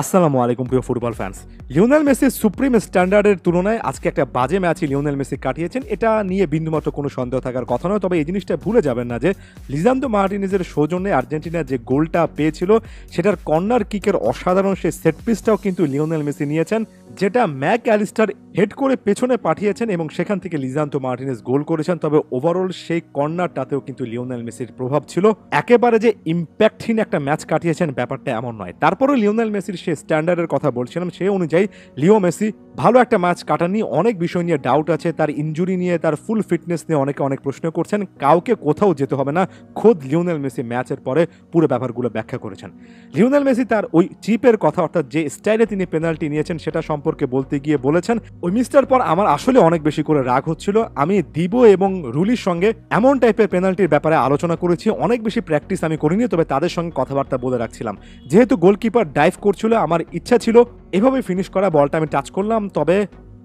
আসসালামু আলাইকুম প্রিয় ফুটবল ফ্যান্স। লিওনেল মেসির সুপ্রিম স্ট্যান্ডার্ডের তুলনায় আজকে একটা বাজে ম্যাচই লিওনেল মেসি কাটিয়েছেন, এটা নিয়ে বিন্দুমাত্র কোনো সন্দেহ থাকার কথা নয়। তবে এই জিনিসটা ভুলে যাবেন না যে লিসান্দ্রো মার্টিনেজের সৌজন্যে আর্জেন্টিনা যে গোলটা পেয়েছিল সেটার কর্নার কিকের অসাধারণ সেই সেট পিসটাও কিন্তু লিওনেল মেসি নিয়েছেন, যেটা ম্যাক অ্যালিস্টার হেড করে পেছনে পাঠিয়েছেন এবং সেখান থেকে লিসান্দ্রো মার্টিনেজ গোল করেছেন। তবে ওভারঅল সেই কর্নারটাতেও কিন্তু লিওনেল মেসির প্রভাব ছিল। একেবারে যে ইম্প্যাক্টহীন একটা ম্যাচ কাটিয়েছেন ব্যাপারটা এমন নয়। তারপরে লিওনেল মেসির সে স্ট্যান্ডার্ডের কথা বলছিলাম, সেই অনুযায়ী লিও মেসি ভালো একটা ম্যাচ কাটাননি। অনেক বিষয় নিয়ে ডাউট আছে, তার ইনজুরি নিয়ে, তার ফুল ফিটনেস নিয়ে অনেকে অনেক প্রশ্ন করছেন। কাউকে কোথাও যেতে হবে না, খোদ লিওনেল মেসি ম্যাচের পরে পুরো ব্যাপারগুলো ব্যাখ্যা করেছেন। লিওনেল মেসি তার ওই চিপের কথা, অর্থাৎ যে স্টাইলে তিনি পেনাল্টি নিয়েছেন সেটা সম্পর্কে বলতে গিয়ে বলেছেন, ওই মিসটার পর আমার আসলে অনেক বেশি করে রাগ হচ্ছিল। আমি দিবো এবং রুলির সঙ্গে এমন টাইপের পেনাল্টির ব্যাপারে আলোচনা করেছি, অনেক বেশি প্র্যাকটিস আমি করিনি, তবে তাদের সঙ্গে কথাবার্তা বলে রাখছিলাম। যেহেতু গোলকিপার ডাইভ করছিল, আমার ইচ্ছা ছিল এভাবে ফিনিশ করা, বলটা আমি টাচ করলাম, তবে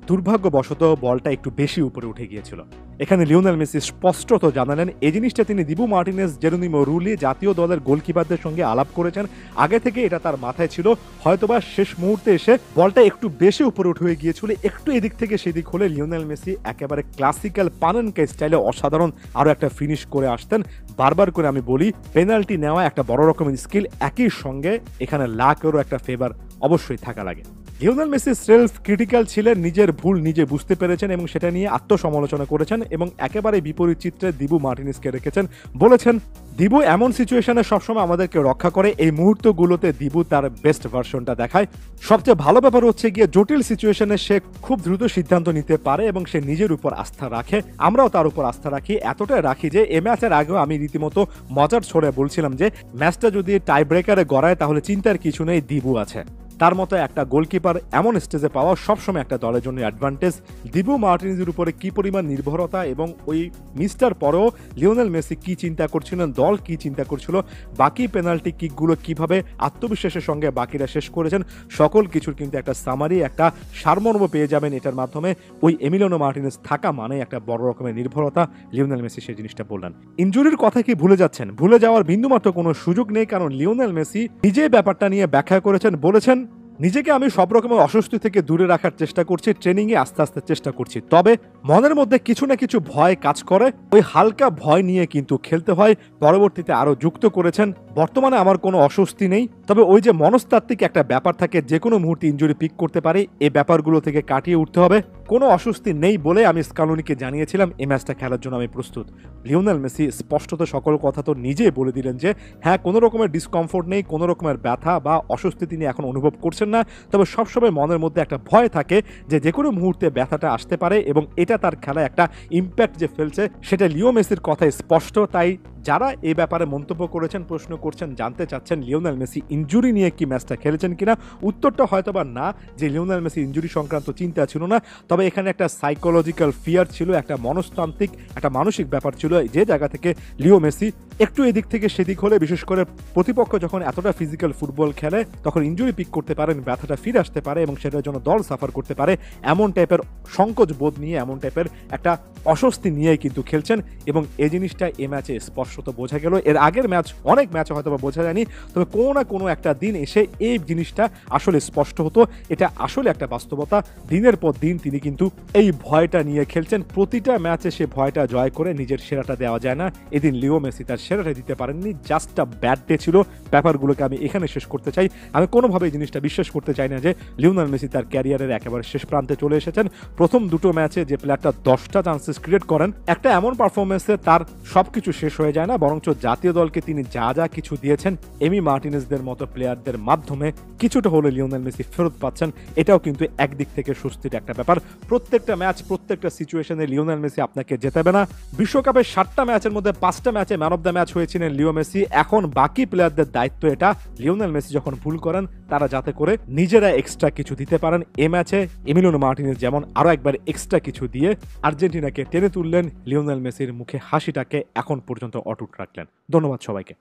দুর্ভাগ্যবশত বলটা একটু বেশি উপরে উঠে গিয়েছিল। এখানে লিওনেল মেসি স্পষ্টত জানালেন এই জিনিসটা তিনি দিবু মার্টিনেজ, জেরোনিমো রুলি, জাতীয় দলের গোলকিপারদের সঙ্গে আলাপ করেছেন। আগে থেকে এটা তার মাথায় ছিল, হয়তোবা শেষ মুহূর্তে এসে বলটা একটু বেশি উপরে উঠে গিয়েছিল, একটু এদিক থেকে সেদিক হলে লিওনেল মেসি একেবারে ক্লাসিক্যাল পানেনকা স্টাইলে অসাধারণ আরও একটা ফিনিশ করে আসতেন। বারবার করে আমি বলি, পেনাল্টি নেওয়া একটা বড় রকমের স্কিল, একই সঙ্গে এখানে লাকেরও একটা ফেভার অবশ্যই থাকা লাগে। লিওনেল মেসি সেলফ ক্রিটিক্যাল ছিলেন, নিজের ভুল নিজে বুঝতে পেরেছেন এবং সেটা নিয়ে আত্মসমালোচনা করেছেন এবং একেবারে বিপরীত চিত্রে দিবু মার্টিনেজকে রেখেছেন। বলেছেন দিবু এমন সিচুয়েশনে সবসময় আমাদেরকে রক্ষা করে, এই মুহূর্তগুলোতে দিবু তার বেস্ট ভার্সনটা দেখায়। সবচেয়ে ভালো ব্যাপার হচ্ছে গিয়ে জটিল সিচুয়েশনে সে খুব দ্রুত সিদ্ধান্ত নিতে পারে এবং সে নিজের উপর আস্থা রাখে। আমরাও তার উপর আস্থা রাখি, এতটাই রাখি যে এ ম্যাচের আগেও আমি রীতিমতো মজার ছড়ে বলছিলাম যে ম্যাচটা যদি টাই ব্রেকারে গড়ায় তাহলে চিন্তার কিছু নেই, দিবু আছে। তার মতো একটা গোলকিপার এমন স্টেজে পাওয়া সবসময় একটা দলের জন্য অ্যাডভান্টেজ। দিবু মার্টিনেজের উপরে কি পরিমাণ নির্ভরতা এবং ওই মিস্টার পরেও লিওনেল মেসি কি চিন্তা করছিলেন, দল কি চিন্তা করছিল, বাকি পেনাল্টি কিকগুলো কিভাবে আত্মবিশ্বাসের সঙ্গে বাকিরা শেষ করেছেন, সকল কিছুর কিন্তু একটা সামারি, একটা সারমর্ম পেয়ে যাবেন এটার মাধ্যমে। ওই এমিলিয়ানো মার্টিনেজ থাকা মানে একটা বড় রকমের নির্ভরতা। লিওনেল মেসি সেই জিনিসটা বললেন। ইনজুরির কথা কি ভুলে যাচ্ছেন? ভুলে যাওয়ার বিন্দুমাত্র কোনো সুযোগ নেই, কারণ লিওনেল মেসি নিজেই ব্যাপারটা নিয়ে ব্যাখ্যা করেছেন। বলেছেন নিজেকে আমি সব রকমের অস্বস্তি থেকে দূরে রাখার চেষ্টা করছি, ট্রেনিংয়ে আস্তে আস্তে চেষ্টা করছি, তবে মনের মধ্যে কিছু না কিছু ভয় কাজ করে, ওই হালকা ভয় নিয়ে কিন্তু খেলতে হয়। পরবর্তীতে আরো যুক্ত করেছেন, বর্তমানে আমার কোনো অস্বস্তি নেই, তবে ওই যে মনস্তাত্ত্বিক একটা ব্যাপার থাকে, যে কোনো মুহূর্তে ইনজুরি পিক করতে পারে, এই ব্যাপারগুলো থেকে কাটিয়ে উঠতে হবে। কোনো অস্বস্তি নেই বলে আমি স্কালোনিকে জানিয়েছিলাম এই ম্যাচটা খেলার জন্য আমি প্রস্তুত। লিওনেল মেসি স্পষ্টত সকল কথা তো নিজেই বলে দিলেন যে হ্যাঁ, কোনো রকমের ডিসকমফোর্ট নেই, কোনো রকমের ব্যথা বা অস্বস্তি তিনি এখন অনুভব করছেন না, তবে সবসময় মনের মধ্যে একটা ভয় থাকে যে কোনো মুহূর্তে ব্যথাটা আসতে পারে এবং এটা তার খেলায় একটা ইম্প্যাক্ট যে ফেলছে সেটা লিও মেসির কথায় স্পষ্ট। তাই যারা এই ব্যাপারে মন্তব্য করেছেন, প্রশ্ন করছেন, জানতে চাচ্ছেন লিওনেল মেসি ইনজুরি নিয়ে কি ম্যাচটা খেলেছেন কিনা, উত্তরটা হয়তোবা না, যে লিওনেল মেসি ইনজুরি সংক্রান্ত চিন্তা ছিল না, তবে এখানে একটা সাইকোলজিক্যাল ফিয়ার ছিল, একটা মনস্তান্ত্রিক একটা মানসিক ব্যাপার ছিল, যে জায়গা থেকে লিও মেসি একটু এদিক থেকে সেদিক হলে, বিশেষ করে প্রতিপক্ষ যখন এতটা ফিজিক্যাল ফুটবল খেলে তখন ইনজুরি পিক করতে পারেন, ব্যথাটা ফিরে আসতে পারে এবং সেটার জন্য দল সাফার করতে পারে, এমন টাইপের সংকোচ বোধ নিয়ে, এমন টাইপের একটা অস্বস্তি নিয়েই কিন্তু খেলছেন এবং এই জিনিসটা এ ম্যাচে স্পষ্টত বোঝা গেল। এর আগের ম্যাচ, অনেক ম্যাচে হয়তো বোঝা যায়নি, তবে কোনো না কোনো একটা দিন এসে এই জিনিসটা আসলে স্পষ্ট হতো। এটা আসলে একটা বাস্তবতা। দিনের পর দিন তিনি কিন্তু এই ভয়টা নিয়ে খেলছেন, প্রতিটা ম্যাচে সে ভয়টা জয় করে নিজের সেরাটা দেওয়া যায় না। এদিন লিও মেসি তার সেরাটা দিতে পারেননি, জাস্ট আ ব্যাড ডে ছিল। ব্যাপারগুলোকে আমি এখানে শেষ করতে চাই। আমি কোনোভাবে এই জিনিসটা বিশ্বাস করতে চাই না যে লিওনেল মেসি তার ক্যারিয়ারের একেবারে শেষ প্রান্তে চলে এসেছেন। প্রথম দুটো ম্যাচে যে প্লেয়ারটা 10টা চান্সেস ক্রিয়েট করেন, একটা এমন পারফরমেন্সে তার সবকিছু শেষ হয়ে যায় না, বরঞ্চ জাতীয় দলকে তিনি যা যা কিছু দিয়েছেন এমি মার্টিনেজদের মতো প্লেয়ারদের মাধ্যমে কিছুটা হলে লিওনেল মেসি ফেরত পাচ্ছেন। এটাও কিন্তু একদিক থেকে স্বস্তির একটা ব্যাপার। প্রত্যেকটা ম্যাচ, প্রত্যেকটা সিচুয়েশনে লিওনেল মেসি আপনাকে জেতাবে না। বিশ্বকাপের 7টা ম্যাচের মধ্যে 5টা ম্যাচে ম্যান অফ দ্য ম্যাচ হয়েছিলেন লিও মেসি। এখন বাকি প্লেয়ারদের দায়িত্ব এটা, লিওনেল মেসি যখন ভুল করেন তারা যাতে করে নিজেরা এক্সট্রা কিছু দিতে পারেন। এ ম্যাচে এমিলিয়ানো মার্টিনেজ যেমন আরো একবার এক্সট্রা কিছু দিয়ে আর্জেন্টিনাকে টেনে তুললেন, লিওনেল মেসির মুখে হাসিটাকে এখন পর্যন্ত অটুট রাখলেন। ধন্যবাদ সবাইকে।